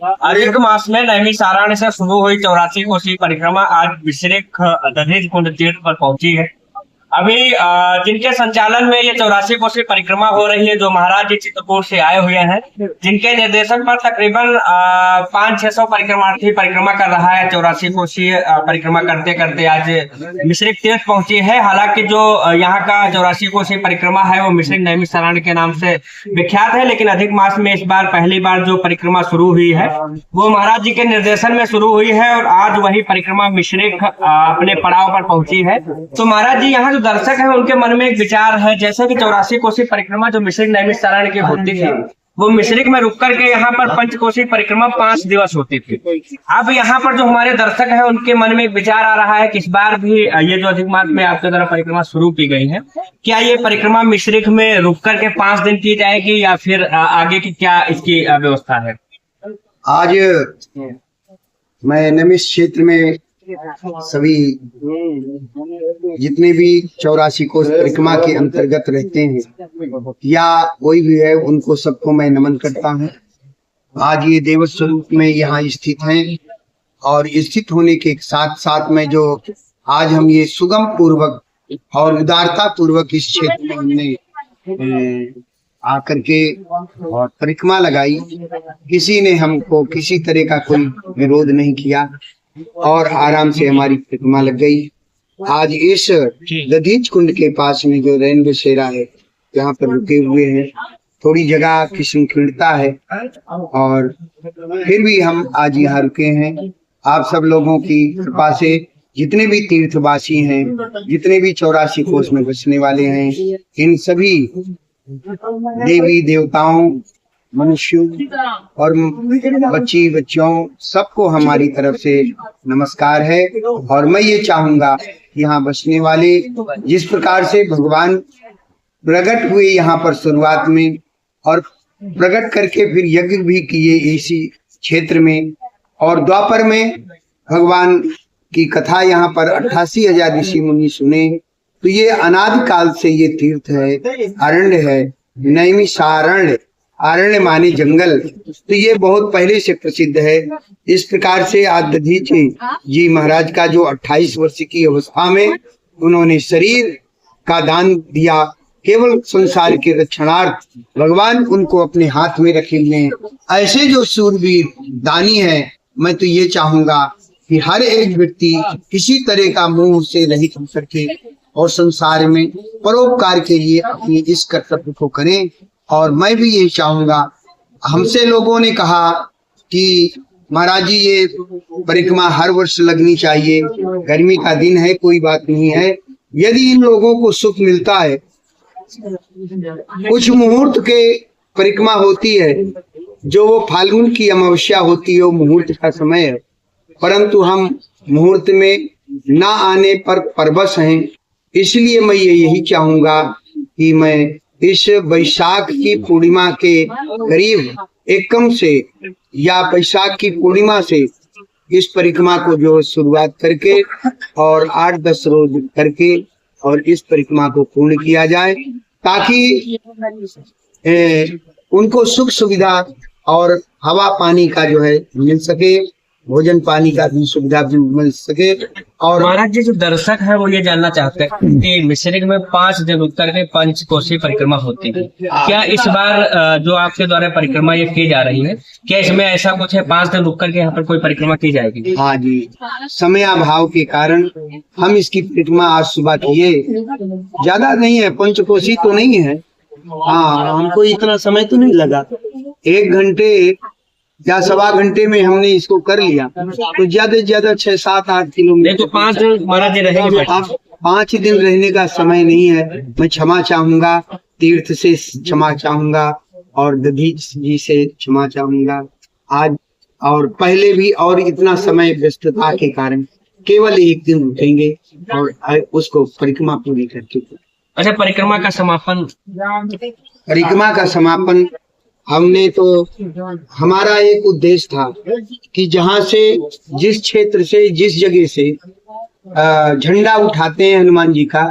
अधिक मास में नैमिषारण्य से शुरू हुई 84 कोसी परिक्रमा आज विश्रिक दधिच कुंड तीर्थ पर पहुंची है। अभी जिनके संचालन में ये 84 कोसी परिक्रमा हो रही है, जो महाराज जी चित्रकूट से आए हुए हैं, जिनके निर्देशन पर तकरीबन 500-600 परिक्रमार्थी परिक्रमा कर रहा है। 84 कोसी परिक्रमा करते करते आज मिश्रिक तीर्थ पहुंची है। हालांकि जो यहाँ का 84 कोसी परिक्रमा है वो मिश्रिक नैमिषारण्य के नाम से विख्यात है, लेकिन अधिक मास में इस बार पहली बार जो परिक्रमा शुरू हुई है वो महाराज जी के निर्देशन में शुरू हुई है और आज वही परिक्रमा मिश्रिक अपने पड़ाव पर पहुंची है। तो महाराज जी यहाँ जो दर्शक है उनके मन में एक विचार है, जैसे कि 84 कोसी परिक्रमा जो मिश्रिक नैमिषारण्य की होती थी वो मिश्रिक में रुक करके यहाँ पर पंचकोसी परिक्रमा 5 दिवस होती थी। अब यहाँ पर जो हमारे दर्शक है उनके मन में एक विचार आ रहा है कि इस बार भी ये जो अधिक मास में आपके द्वारा परिक्रमा शुरू की गई है, क्या ये परिक्रमा मिश्रिक में रुक करके 5 दिन की जाएगी या फिर आगे की क्या इसकी व्यवस्था है? आज मैं नैमिष क्षेत्र में सभी जितने भी 84 कोस परिक्रमा के अंतर्गत रहते हैं या कोई भी है उनको सबको मैं नमन करता हूँ। आज ये देव स्वरूप में यहाँ स्थित हैं और स्थित होने के साथ साथ में जो आज हम ये सुगम पूर्वक और उदारता पूर्वक इस क्षेत्र में हमने आकर के और परिक्रमा लगाई, किसी ने हमको किसी तरह का कोई विरोध नहीं किया और आराम से हमारी परिक्रमा लग गई। आज इस दधीच कुंड के पास में जो रैन बसेरा है यहाँ पर रुके हुए हैं, थोड़ी जगह की संकीर्णता है और फिर भी हम आज यहाँ रुके हैं। आप सब लोगों की कृपा से जितने भी तीर्थवासी हैं, जितने भी 84 कोस में बसने वाले हैं, इन सभी देवी देवताओं, मनुष्यों और बच्ची बच्चों सबको हमारी तरफ से नमस्कार है। और मैं ये चाहूंगा यहाँ बसने वाले जिस प्रकार से भगवान प्रकट हुए यहाँ पर शुरुआत में और प्रकट करके फिर यज्ञ भी किए इसी क्षेत्र में, और द्वापर में भगवान की कथा यहाँ पर 88,000 ऋषि मुनि सुने, तो ये अनादि काल से ये तीर्थ है, अरण्य है, नैमिषारण्य, अरण्य माने जंगल, तो ये बहुत पहले से प्रसिद्ध है। इस प्रकार से आज दधीच जी महाराज का जो 28 वर्ष की अवस्था में उन्होंने शरीर का दान दिया, केवल संसार के रक्षणार्थ भगवान उनको अपने हाथ में रखे हुए हैं। ऐसे जो शूरवीर दानी है, मैं तो ये चाहूंगा कि हर एक व्यक्ति किसी तरह का मोह से रहित हो सके और संसार में परोपकार के लिए अपने इस कर्तव्य को करें। और मैं भी ये चाहूंगा, हमसे लोगों ने कहा कि महाराज जी ये परिक्रमा हर वर्ष लगनी चाहिए, गर्मी का दिन है, कोई बात नहीं है। यदि इन लोगों को सुख मिलता है, कुछ मुहूर्त के परिक्रमा होती है, जो वो फाल्गुन की अमावस्या होती है, वो मुहूर्त का समय है, परंतु हम मुहूर्त में ना आने पर परवश हैं। इसलिए मैं यही चाहूंगा कि मैं इस वैशाख की पूर्णिमा के करीब एकम से या वैशाख की पूर्णिमा से इस परिक्रमा को जो शुरुआत करके और 8-10 रोज करके और इस परिक्रमा को पूर्ण किया जाए, ताकि उनको सुख सुविधा और हवा पानी का जो है मिल सके, भोजन पानी का भी सुविधा भी मिल सके। और महाराज जी जो दर्शक है वो ये जानना चाहते हैं कि मिश्रिक में 5 दिन उत्तर के पंचकोसी परिक्रमा होती है, क्या इस बार जो आपके द्वारा परिक्रमा ये की जा रही है, क्या इसमें ऐसा कुछ है 5 दिन रुक करके यहाँ पर कोई परिक्रमा की जाएगी? हाँ जी, समय अभाव के कारण हम इसकी परिक्रमा आज सुबह किए, ज्यादा नहीं है, पंचकोसी तो नहीं है। हाँ, हमको इतना समय तो नहीं लगा, 1 घंटे या 1.25 घंटे में हमने इसको कर लिया, तो ज्यादा से ज्यादा 6-7-8 किलोमीटर। तो 5 दिन महाराज जी रहेंगे? 5 दिन रहने का समय नहीं है। मैं क्षमा चाहूंगा, तीर्थ से क्षमा चाहूंगा और दधीच जी से क्षमा चाहूंगा आज, और पहले भी, और इतना समय व्यस्तता के कारण केवल 1 दिन रुकेंगे और उसको परिक्रमा पूरी करके। अच्छा, परिक्रमा का समापन हमने तो, हमारा एक उद्देश्य था कि जहाँ से, जिस क्षेत्र से, जिस जगह से झंडा उठाते हैं हनुमान जी का,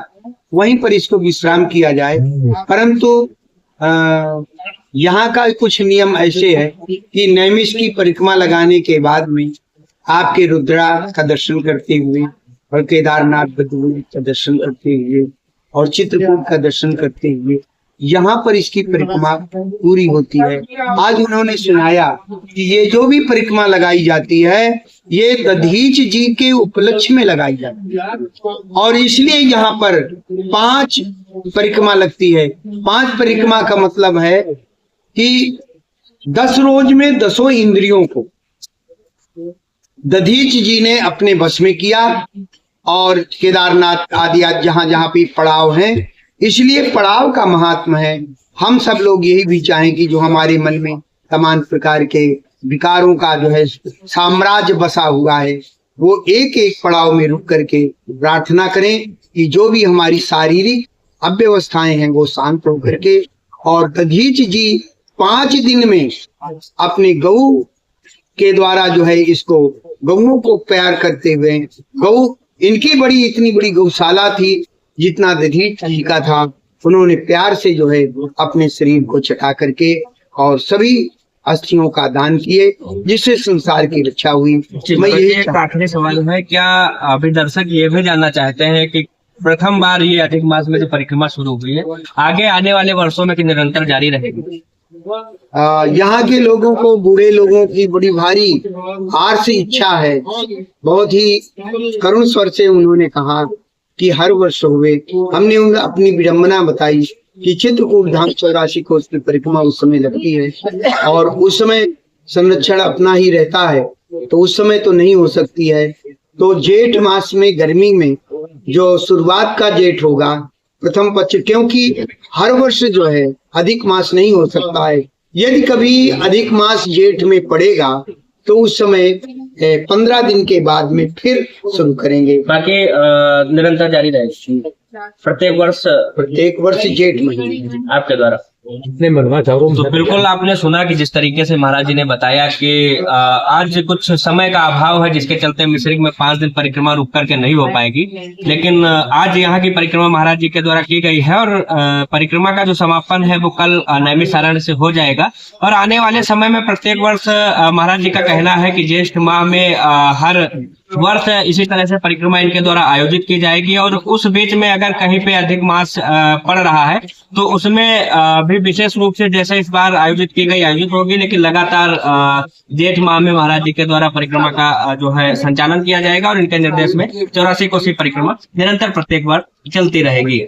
वहीं पर इसको विश्राम किया जाए। परंतु यहाँ का कुछ नियम ऐसे है कि नैमिष की परिक्रमा लगाने के बाद में आपके रुद्रा का दर्शन करते हुए और केदारनाथ बद्रीनाथ का दर्शन करते हुए और चित्रकूट का दर्शन करते हुए यहाँ पर इसकी परिक्रमा पूरी होती है। आज उन्होंने सुनाया कि ये जो भी परिक्रमा लगाई जाती है ये दधीच जी के उपलक्ष्य में लगाई जाती है और इसलिए यहाँ पर 5 परिक्रमा लगती है। 5 परिक्रमा का मतलब है कि 10 रोज में 10 इंद्रियों को दधीच जी ने अपने बस में किया और केदारनाथ आदि जहां जहां भी पड़ाव हैं, इसलिए पड़ाव का महात्मा है। हम सब लोग यही भी चाहें कि जो हमारे मन में तमाम प्रकार के विकारों का जो है साम्राज्य बसा हुआ है वो एक एक पड़ाव में रुक करके प्रार्थना करें कि जो भी हमारी शारीरिक अव्यवस्थाएं हैं वो शांत होकर के और दधीच जी 5 दिन में अपने गऊ के द्वारा जो है इसको गऊओं को प्यार करते हुए गऊ इनकी इतनी बड़ी गौशाला थी जितना दधीच जी का था, उन्होंने प्यार से जो है अपने शरीर को चटा करके और सभी अस्थियों का दान किए जिससे संसार की रक्षा हुई। मैं यही एक आखिरी सवाल है, क्या अभी दर्शक ये भी जानना चाहते हैं कि प्रथम बार ये अधिक मास में जो परिक्रमा शुरू हुई है आगे आने वाले वर्षों में कि निरंतर जारी रहेगी? यहाँ के लोगों को, बूढ़े लोगों की बड़ी भारी आर्ष इच्छा है। बहुत ही करुण स्वर से उन्होंने कहा कि हर वर्ष हुए। हमने उन्हें अपनी विडंबना बताई कि चित्रकूट धाम 84 कोस की परिक्रमा उस समय लगती है और उस समय संरक्षण अपना ही रहता है तो उस समय तो नहीं हो सकती है। तो जेठ मास में गर्मी में जो शुरुआत का जेठ होगा प्रथम पक्ष, क्योंकि हर वर्ष जो है अधिक मास नहीं हो सकता है। यदि कभी अधिक मास जेठ में पड़ेगा तो उस समय 15 दिन के बाद में फिर शुरू करेंगे। बाकी निरंतर जारी रहेगी प्रत्येक वर्ष जेठ महीने आपके द्वारा। तो बिल्कुल आपने सुना कि जिस तरीके से महाराज जी ने बताया कि आज कुछ समय का अभाव है जिसके चलते मिश्रिक में 5 दिन परिक्रमा रुक करके नहीं हो पाएगी, लेकिन आज यहाँ की परिक्रमा महाराज जी के द्वारा की गई है और परिक्रमा का जो समापन है वो कल नैमिषारण्य से हो जाएगा। और आने वाले समय में प्रत्येक वर्ष महाराज जी का कहना है कि ज्येष्ठ माह में हर वर्ष इसी तरह से परिक्रमा इनके द्वारा आयोजित की जाएगी और उस बीच में अगर कहीं पे अधिक मास पड़ रहा है तो उसमें भी विशेष रूप से जैसे इस बार आयोजित होगी, लेकिन लगातार जेठ माह में महाराज जी के द्वारा परिक्रमा का जो है संचालन किया जाएगा और इनके निर्देश में 84 कोसी परिक्रमा निरंतर प्रत्येक बार चलती रहेगी।